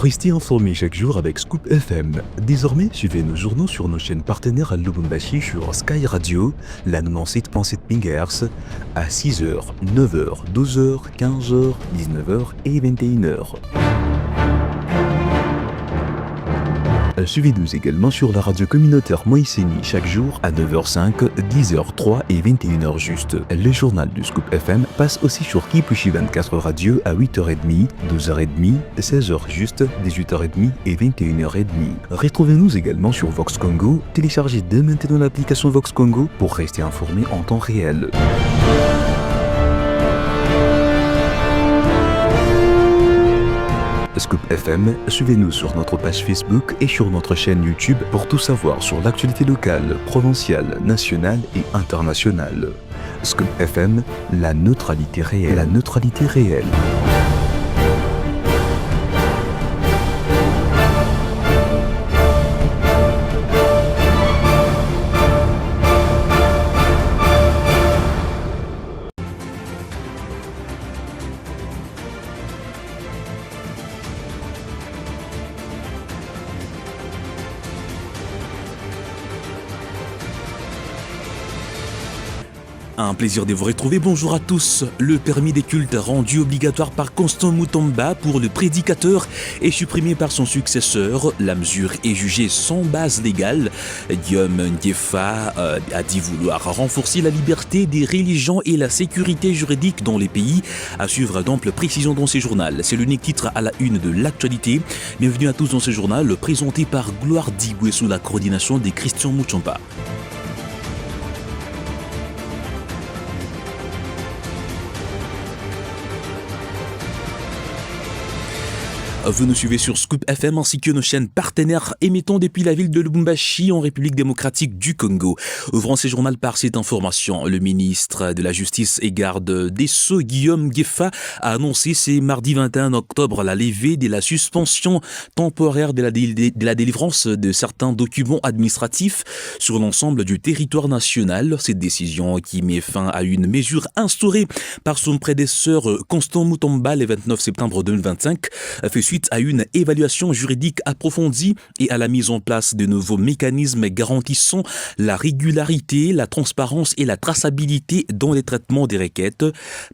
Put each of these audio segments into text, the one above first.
Restez informés chaque jour avec Scoop FM. Désormais, suivez nos journaux sur nos chaînes partenaires à Lubumbashi sur Sky Radio, la 97.7 MHz, à 6h, 9h, 12h, 15h, 19h et 21h. Suivez-nous également sur la radio communautaire Moïseni chaque jour à 9h05, 10h03 et 21h juste. Le journal du Scoop FM passe aussi sur Kipushi 24 Radio à 8h30, 12h30, 16h juste, 18h30 et 21h30. Retrouvez-nous également sur Vox Congo. Téléchargez dès maintenant l'application Vox Congo pour rester informé en temps réel. Scoop FM, suivez-nous sur notre page Facebook et sur notre chaîne YouTube pour tout savoir sur l'actualité locale, provinciale, nationale et internationale. Scoop FM, la neutralité réelle. La neutralité réelle. Un plaisir de vous retrouver, bonjour à tous. Le permis des cultes rendu obligatoire par Constant Mutamba pour le prédicateur est supprimé par son successeur. La mesure est jugée sans base légale. Guillaume Ndiefa a dit vouloir renforcer la liberté des religions et la sécurité juridique dans les pays. À suivre d'amples précisions dans ce journal. C'est l'unique titre à la une de l'actualité. Bienvenue à tous dans ce journal présenté par Gloire Digwe sous la coordination de Christian Muchomba. Vous nous suivez sur Scoop FM ainsi que nos chaînes partenaires émettant depuis la ville de Lubumbashi en République démocratique du Congo. Ouvrons ces journaux par cette information. Le ministre de la Justice et Garde des Sceaux, Guillaume Ndiefa, a annoncé ce mardi 21 octobre la levée de la suspension temporaire de la délivrance de certains documents administratifs sur l'ensemble du territoire national. Cette décision qui met fin à une mesure instaurée par son prédécesseur Constant Mutamba le 29 septembre 2025 fait suite à une évaluation juridique approfondie et à la mise en place de nouveaux mécanismes garantissant la régularité, la transparence et la traçabilité dans les traitements des requêtes.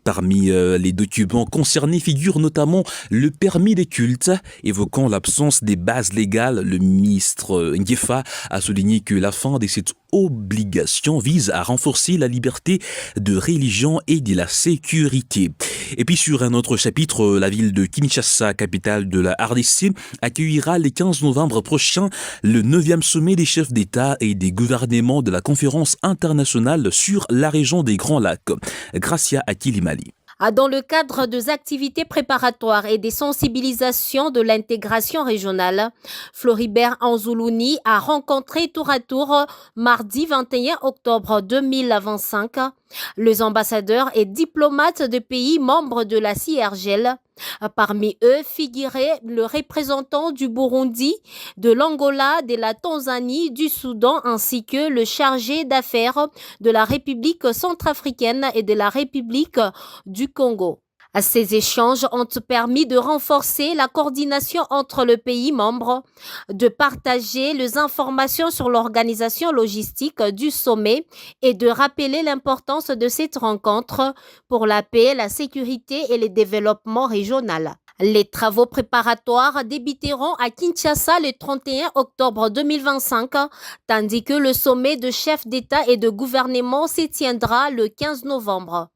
Parmi les documents concernés figure notamment le permis des cultes. Évoquant l'absence des bases légales, le ministre Ndiefa a souligné que la fin de cette obligation vise à renforcer la liberté de religion et de la sécurité. Et puis sur un autre chapitre, la ville de Kinshasa, capitale de la RDC, accueillera le 15 novembre prochain le 9e sommet des chefs d'État et des gouvernements de la conférence internationale sur la région des Grands Lacs. Gracia Akilimali. Dans le cadre des activités préparatoires et des sensibilisations de l'intégration régionale, Floribert Anzoulouni a rencontré tour à tour mardi 21 octobre 2025 les ambassadeurs et diplomates de pays membres de la CIRGL. Parmi eux figurait le représentant du Burundi, de l'Angola, de la Tanzanie, du Soudan ainsi que le chargé d'affaires de la République centrafricaine et de la République du Congo. Ces échanges ont permis de renforcer la coordination entre les pays membres, de partager les informations sur l'organisation logistique du sommet et de rappeler l'importance de cette rencontre pour la paix, la sécurité et le développement régional. Les travaux préparatoires débuteront à Kinshasa le 31 octobre 2025, tandis que le sommet de chefs d'État et de gouvernement se tiendra le 15 novembre.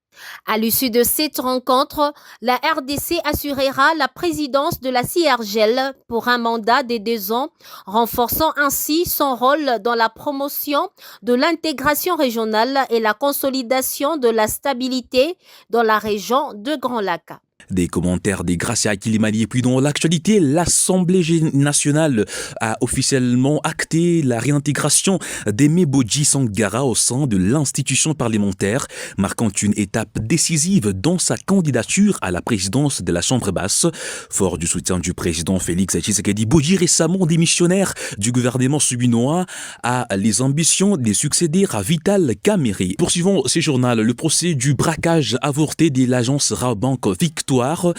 À l'issue de cette rencontre, la RDC assurera la présidence de la CIRGL pour un mandat de 2 ans, renforçant ainsi son rôle dans la promotion de l'intégration régionale et la consolidation de la stabilité dans la région de Grands Lacs. Des commentaires des Gracia Akilimali. Et puis dans l'actualité, l'Assemblée nationale a officiellement acté la réintégration d'Aimé Bodji Sangara au sein de l'institution parlementaire, marquant une étape décisive dans sa candidature à la présidence de la Chambre basse. Fort du soutien du président Félix Tshisekedi, Bodji, récemment démissionnaire du gouvernement subinois, a les ambitions de succéder à Vital Kamerhe. Poursuivons ce journal, le procès du braquage avorté de l'agence Rabobank Victor interrogatoire,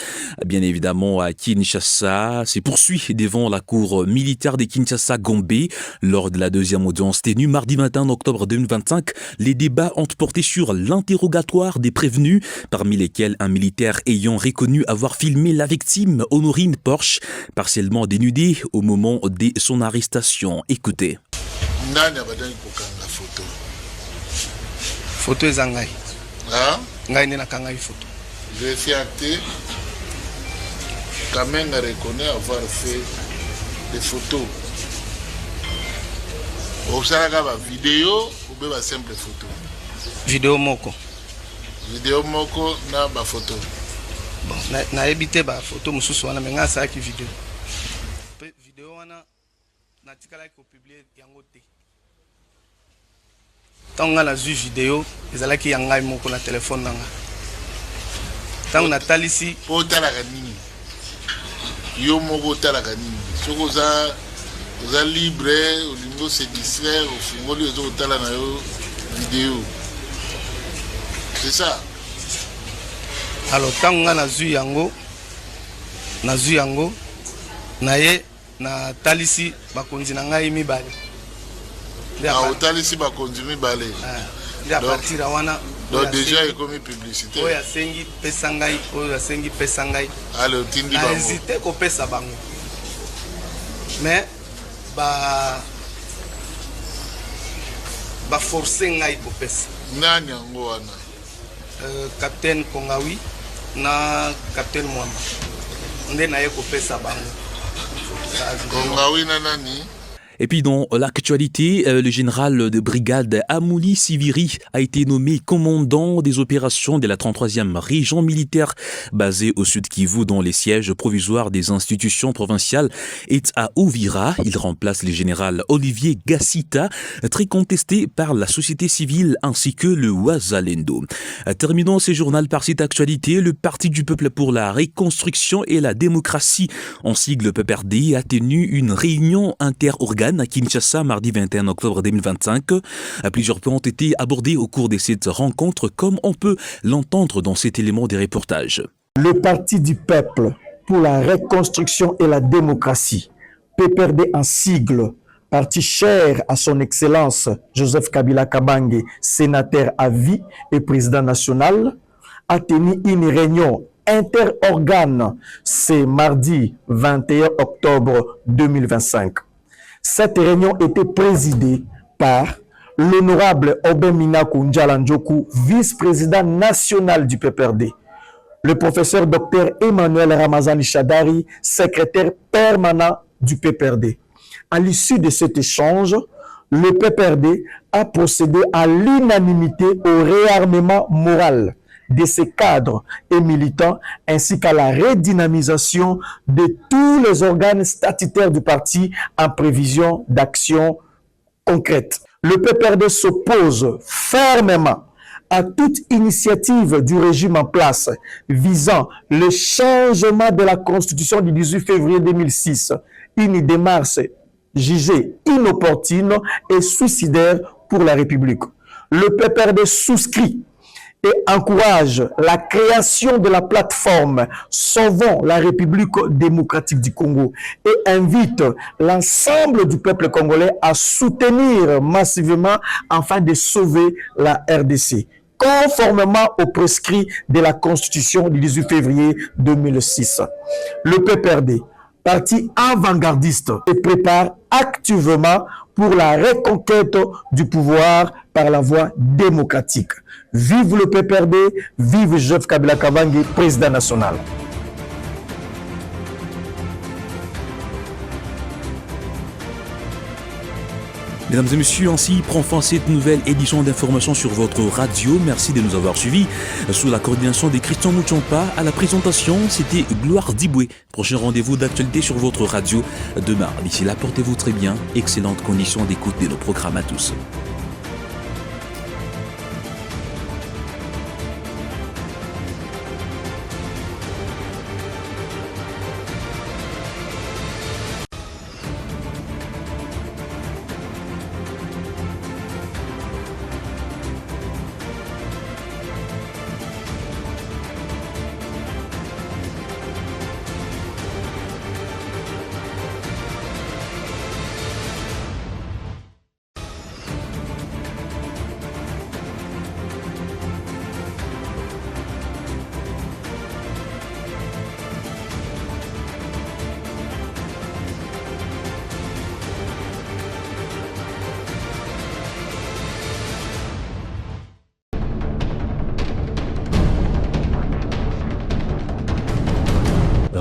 bien évidemment à Kinshasa, se poursuit devant la cour militaire de Kinshasa-Gombe. Lors de la deuxième audience tenue mardi matin octobre 2025, les débats ont porté sur l'interrogatoire des prévenus, parmi lesquels un militaire ayant reconnu avoir filmé la victime Honorine Porsche, partiellement dénudée au moment de son arrestation. Écoutez. Photo ezangai. Hein? Ngai nena kangai photo. J'ai fait acter. Kamen a reconnu avoir fait des photos. Observez la vidéo ou bien simple photo. Vidéo moko. Vidéo moko na ba photo. Bon, na ebité ba photo mususu wana menga sa ki vidéo. Vidéo wana na tikala ko publier yango te. Tant nga na zu vidéo ezalaki yangai moko na téléphone nanga. Tant na talisi po talaka nini. Yo moko talaka nini. Soko za libre olingo se distraire au fingoli ozo tala na yo vidéo. C'est ça. Alors tant nga na zu yango na ye na talisi bakonzi na ngai mibale. Ah, otalisi bakonzi mibale. À partir de wana donc déjà il comme publicité. Oya sengi pesangai, oya sengi pesangai. Allez, tindi bango. Hésité ko pesa bango. Mais ba forcer ngai ko pesa. Nani yango wana? Capitaine Kongawi na Capitaine Mwamba. Nde na ye ko pesa bango. Kongawi na nani? Et puis dans l'actualité, le général de brigade Amouli Siviri a été nommé commandant des opérations de la 33e région militaire basée au sud Kivu, dont les sièges provisoires des institutions provinciales est à Uvira. Il remplace le général Olivier Gassita, très contesté par la société civile ainsi que le Wazalendo. Terminons ce journal par cette actualité. Le Parti du peuple pour la reconstruction et la démocratie, en sigle PPRD, a tenu une réunion interorganisée à Kinshasa mardi 21 octobre 2025. Plusieurs points ont été abordés au cours de cette rencontre, comme on peut l'entendre dans cet élément des reportages. Le Parti du peuple pour la reconstruction et la démocratie, PPRD en sigle, parti cher à son excellence Joseph Kabila Kabange, sénateur à vie et président national, a tenu une réunion interorgane ce mardi 21 octobre 2025. Cette réunion était présidée par l'honorable Obemina Kunjalanjoku, vice-président national du PPRD, le professeur Dr Emmanuel Ramazani Chadari, secrétaire permanent du PPRD. À l'issue de cet échange, le PPRD a procédé à l'unanimité au réarmement moral de ses cadres et militants, ainsi qu'à la redynamisation de tous les organes statutaires du parti en prévision d'actions concrètes. Le PPRD s'oppose fermement à toute initiative du régime en place visant le changement de la Constitution du 18 février 2006, une démarche jugée inopportune et suicidaire pour la République. Le PPRD souscrit et encourage la création de la plateforme Sauvons la République démocratique du Congo et invite l'ensemble du peuple congolais à soutenir massivement afin de sauver la RDC, conformément aux prescrits de la Constitution du 18 février 2006. Le PPRD, parti avant-gardiste, se prépare activement pour la reconquête du pouvoir par la voie démocratique. Vive le PPRD, vive Joseph Kabila Kabange, président national. Mesdames et messieurs, ainsi prend fin cette nouvelle édition d'information sur votre radio. Merci de nous avoir suivis. Sous la coordination de Christian Mouchampa, à la présentation, c'était Gloire Diboué. Prochain rendez-vous d'actualité sur votre radio demain. D'ici là, portez-vous très bien. Excellentes conditions d'écoute de nos programmes à tous.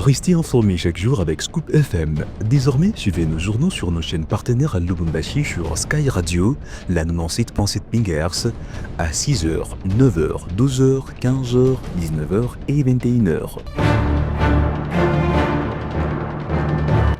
Restez informés chaque jour avec Scoop FM. Désormais, suivez nos journaux sur nos chaînes partenaires à Lubumbashi sur Sky Radio, la 97.7 MHz, à 6h, 9h, 12h, 15h, 19h et 21h.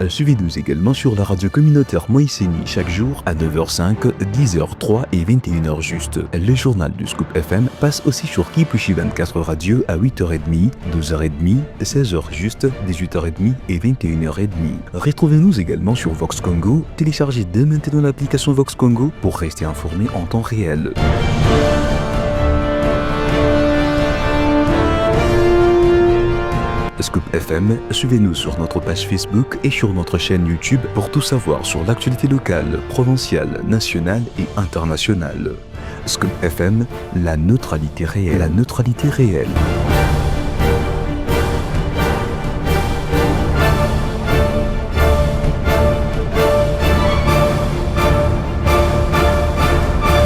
Suivez-nous également sur la radio communautaire Moïseni chaque jour à 9h05, 10h03 et 21h juste. Le journal du Scoop FM passe aussi sur Kipushi 24 Radio à 8h30, 12h30, 16h juste, 18h30 et 21h30. Retrouvez-nous également sur Vox Congo. Téléchargez dès maintenant l'application Vox Congo pour rester informé en temps réel. Scoop FM, suivez-nous sur notre page Facebook et sur notre chaîne YouTube pour tout savoir sur l'actualité locale, provinciale, nationale et internationale. Scoop FM, la neutralité réelle.